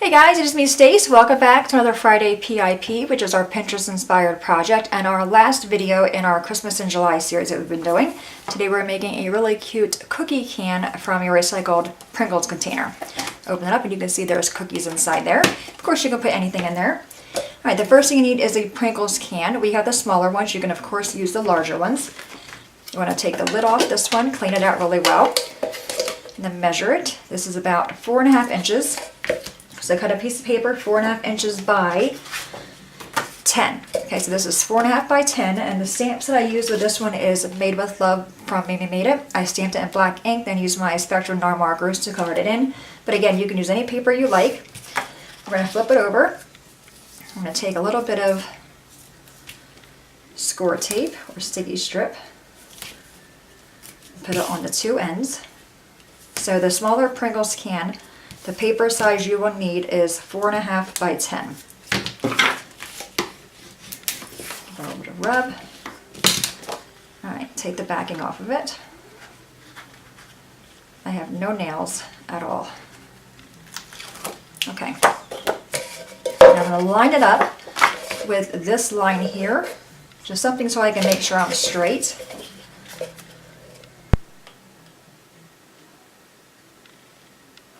Hey guys, it is me, Stacy. Welcome back to another Friday PIP, which is our Pinterest-inspired project and our last video in our Christmas in July series that we've been doing. Today we're making a really cute cookie can from a recycled Pringles container. Open it up and you can see there's cookies inside there. Of course, you can put anything in there. Alright, the first thing you need is a Pringles can. We have the smaller ones. You can, of course, use the larger ones. You want to take the lid off this one, clean it out really well, and then measure it. This is about 4.5 inches. So cut a piece of paper 4.5 inches by 10. Okay, so this is 4.5 by 10, and the stamps that I use with this one is Made with Love from Mimi Made It. I stamped it in black ink, then used my Spectrum NAR markers to color it in. But again, you can use any paper you like. We're going to flip it over. I'm going to take a little bit of score tape or sticky strip and put it on the two ends. So the smaller Pringles can, the paper size you will need is 4.5 by 10. A little bit of rub. Alright, take the backing off of it. I have no nails at all. Okay. Now I'm going to line it up with this line here. Just something so I can make sure I'm straight.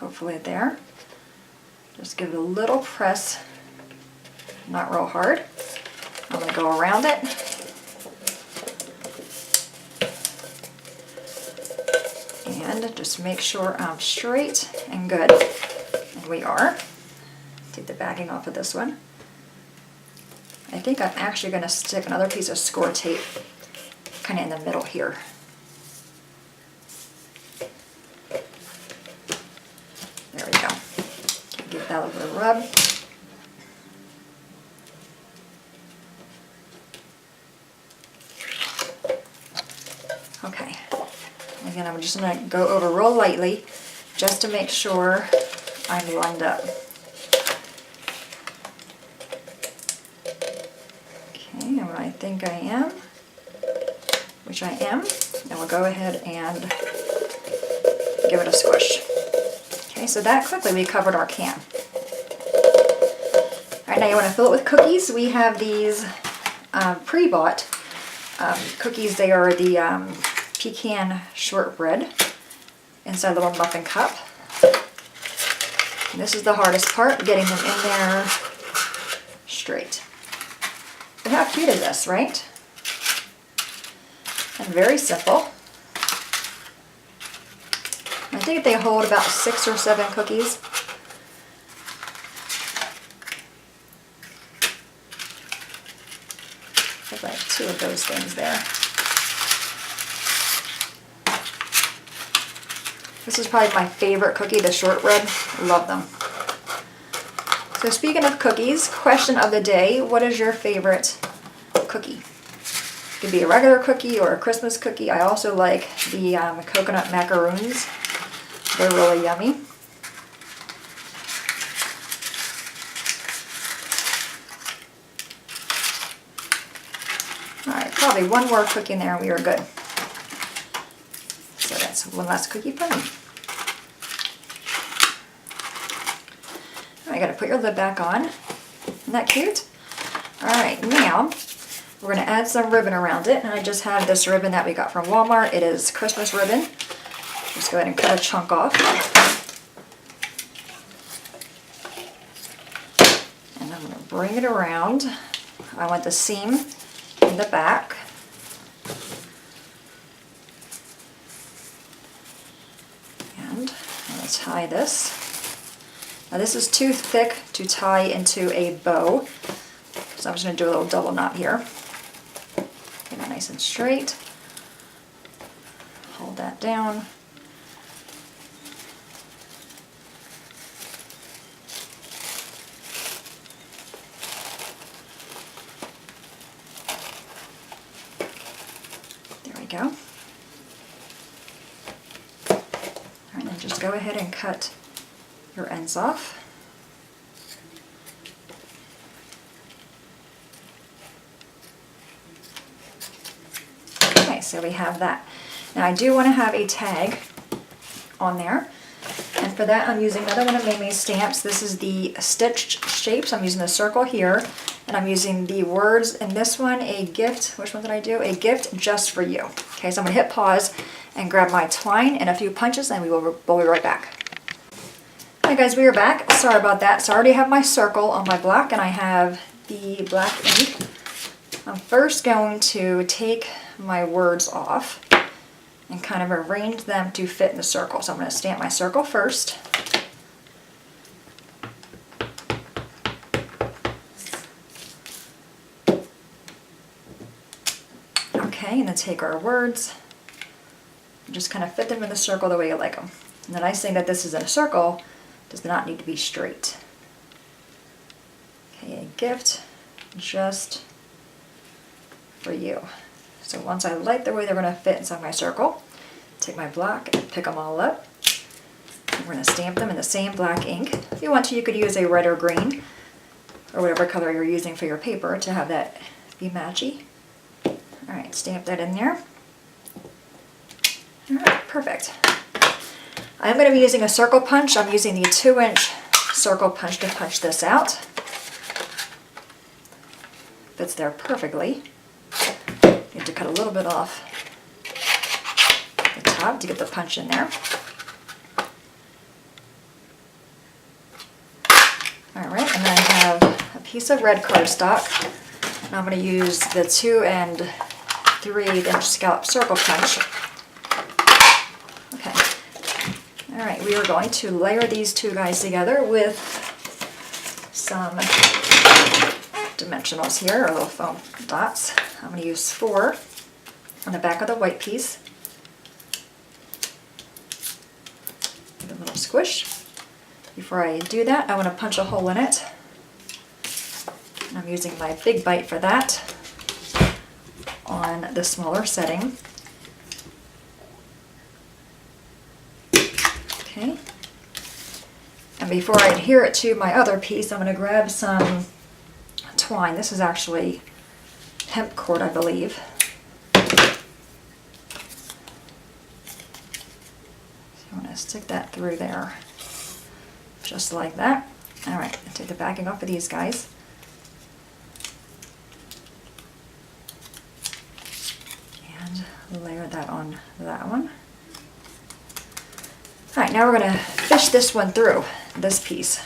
Hopefully there. Just give it a little press, not real hard. I'm going to go around it. And just make sure I'm straight and good. And we are. Take the backing off of this one. I think I'm actually going to stick another piece of score tape kind of in the middle here. Give that a little bit of rub. Okay. Again, I'm just going to go over real lightly just to make sure I'm lined up. Okay, and when I think I am, which I am, then we'll go ahead and give it a squish. Okay, so that quickly we covered our can. Alright, now you want to fill it with cookies. We have these pre-bought cookies. They are the pecan shortbread inside a little muffin cup. And this is the hardest part, getting them in there straight. But how cute is this, right? And very simple. I think they hold about 6 or 7 cookies. There's like 2 of those things there. This is probably my favorite cookie, the shortbread. Love them. So speaking of cookies, question of the day, what is your favorite cookie? It could be a regular cookie or a Christmas cookie. I also like the coconut macaroons. They're really yummy. Alright, probably one more cookie in there and we are good. So that's one last cookie for me. I gotta put your lid back on. Isn't that cute? Alright, now we're going to add some ribbon around it. And I just have this ribbon that we got from Walmart. It is Christmas ribbon. Just go ahead and cut a chunk off. And I'm going to bring it around. I want the seam in the back. And I'm going to tie this. Now this is too thick to tie into a bow. So I'm just going to do a little double knot here. Get it nice and straight. Hold that down. Go. All right, then just go ahead and cut your ends off. Okay, so we have that. Now I do want to have a tag on there. And for that, I'm using another one of Mamie's stamps. This is the stitched shapes. I'm using the circle here, and I'm using the words in this one, a gift. Which one did I do? A gift just for you. Okay, so I'm gonna hit pause and grab my twine and a few punches, and we'll be right back. Hi guys, we are back. Sorry about that. So I already have my circle on my block, and I have the black ink. I'm first going to take my words off and kind of arrange them to fit in the circle. So I'm going to stamp my circle first. Okay, and then take our words and just kind of fit them in the circle the way you like them. And the nice thing that this is in a circle does not need to be straight. Okay, a gift just for you. So once I like the way they're going to fit inside my circle, take my block and pick them all up. And we're going to stamp them in the same black ink. If you want to, you could use a red or green or whatever color you're using for your paper to have that be matchy. Alright, stamp that in there. Alright, perfect. I'm going to be using a circle punch. I'm using the 2-inch circle punch to punch this out. Fits there perfectly. Need to cut a little bit off the top to get the punch in there. Alright, and then I have a piece of red cardstock. And I'm going to use the 2 3/8 scallop circle punch. Okay. Alright, we are going to layer these two guys together with some dimensionals here, or little foam dots. I'm going to use 4 on the back of the white piece. Give it a little squish. Before I do that, I want to punch a hole in it. And I'm using my big bite for that on the smaller setting. Okay. And before I adhere it to my other piece, I'm going to grab some twine. This is actually hemp cord, I believe. So I'm going to stick that through there, just like that. Alright, take the backing off of these guys. And layer that on that one. Alright, now we're going to fish this one through, this piece.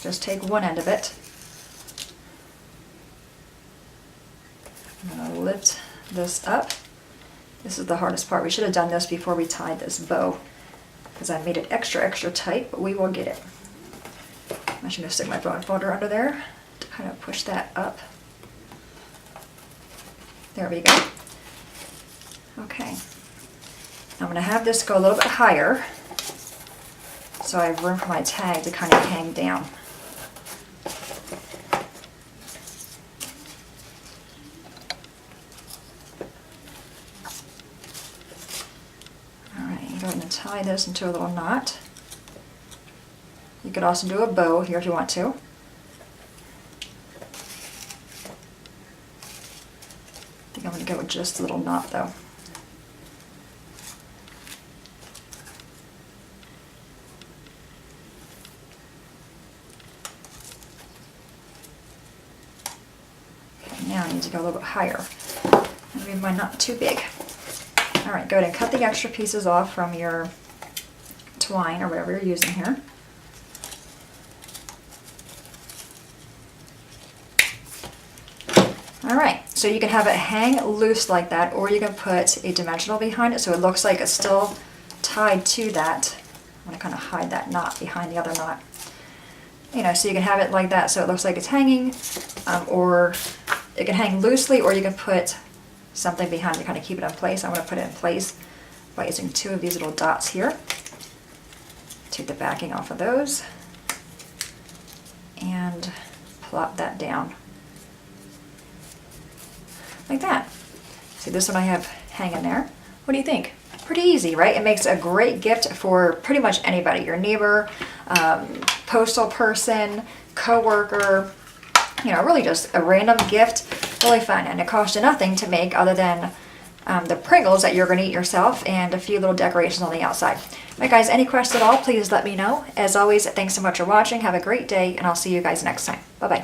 Just take one end of it. I'm going to lift this up. This is the hardest part. We should have done this before we tied this bow, because I made it extra tight, but we will get it. I'm just going to stick my bone folder under there to kind of push that up. There we go. Okay. I'm going to have this go a little bit higher so I have room for my tag to kind of hang down. Tie this into a little knot. You could also do a bow here if you want to. I think I'm going to go with just a little knot though. Okay, now I need to go a little bit higher. Maybe my knot too big. Alright, go ahead and cut the extra pieces off from your twine or whatever you're using here. Alright, so you can have it hang loose like that, or you can put a dimensional behind it so it looks like it's still tied to that. I'm going to kind of hide that knot behind the other knot. You know, so you can have it like that so it looks like it's hanging, or it can hang loosely, or you can put something behind to kind of keep it in place. I'm going to put it in place by using 2 of these little dots here. Take the backing off of those and plop that down like that. See, this one I have hanging there. What do you think? Pretty easy, right? It makes a great gift for pretty much anybody. Your neighbor, postal person, coworker, you know, really just a random gift. Really fun, and it costs you nothing to make other than the Pringles that you're going to eat yourself, and a few little decorations on the outside. Alright guys, any questions at all, please let me know. As always, thanks so much for watching. Have a great day, and I'll see you guys next time. Bye-bye.